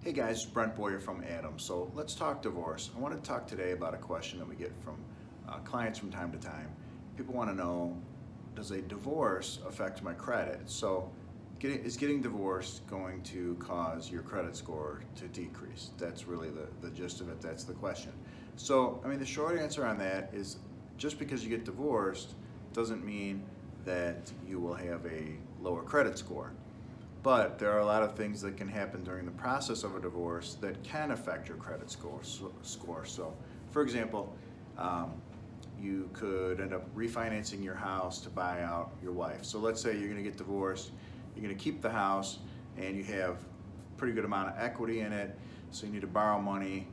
Hey guys, Brent Boyer from Adam. So let's talk divorce. I want to talk today about a question that we get from clients from time to time. People want to know, does a divorce affect my credit? So is getting divorced going to cause your credit score to decrease? That's really the gist of it. That's the question. So, the short answer on that is just because you get divorced doesn't mean that you will have a lower credit score. But there are a lot of things that can happen during the process of a divorce that can affect your credit score. So, for example, you could end up refinancing your house to buy out your wife. So let's say you're going to get divorced, you're going to keep the house, and you have a pretty good amount of equity in it, so you need to borrow money,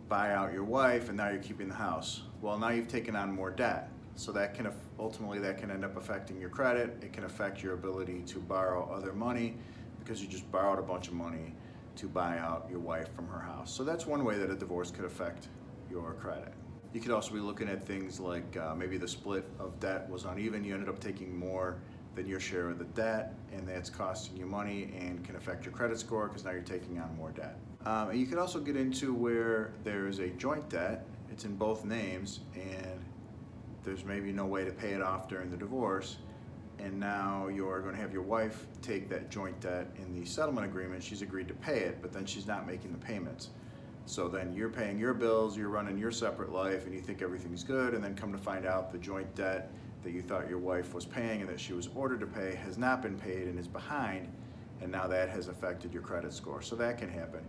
buy out your wife, and now you're keeping the house. Well, now you've taken on more debt. So that can ultimately end up affecting your credit. It can affect your ability to borrow other money because you just borrowed a bunch of money to buy out your wife from her house. So that's one way that a divorce could affect your credit. You could also be looking at things like maybe the split of debt was uneven. You ended up taking more than your share of the debt, and that's costing you money and can affect your credit score because now you're taking on more debt. And you could also get into where there's a joint debt. It's in both names, and there's maybe no way to pay it off during the divorce, and now you're going to have your wife take that joint debt in the settlement agreement. She's agreed to pay it, but then she's not making the payments. So then you're paying your bills, you're running your separate life, and you think everything's good, and then come to find out the joint debt that you thought your wife was paying and that she was ordered to pay has not been paid and is behind, and now that has affected your credit score. So that can happen.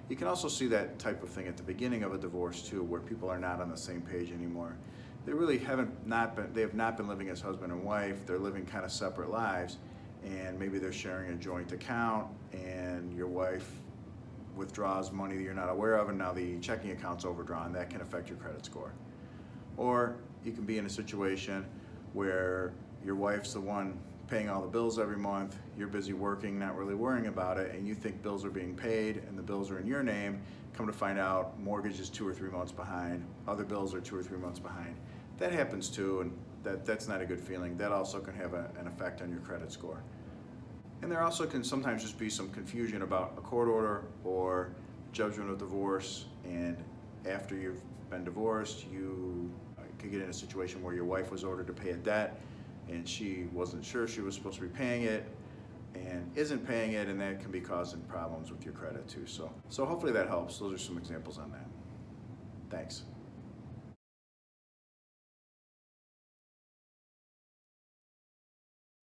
You can also see that type of thing at the beginning of a divorce too, where people are not on the same page anymore. They really have not been living as husband and wife. They're living kind of separate lives, and maybe they're sharing a joint account, and your wife withdraws money that you're not aware of, and now the checking account's overdrawn. That can affect your credit score. Or you can be in a situation where your wife's the one paying all the bills every month, you're busy working, not really worrying about it, and you think bills are being paid and the bills are in your name. Come to find out, mortgage is 2 or 3 months behind, other bills are 2 or 3 months behind. That happens too, and that's not a good feeling. That also can have an effect on your credit score. And there also can sometimes just be some confusion about a court order or judgment of divorce, and after you've been divorced, you could get in a situation where your wife was ordered to pay a debt and she wasn't sure she was supposed to be paying it and isn't paying it, and that can be causing problems with your credit too. So hopefully that helps. Those are some examples on that. Thanks.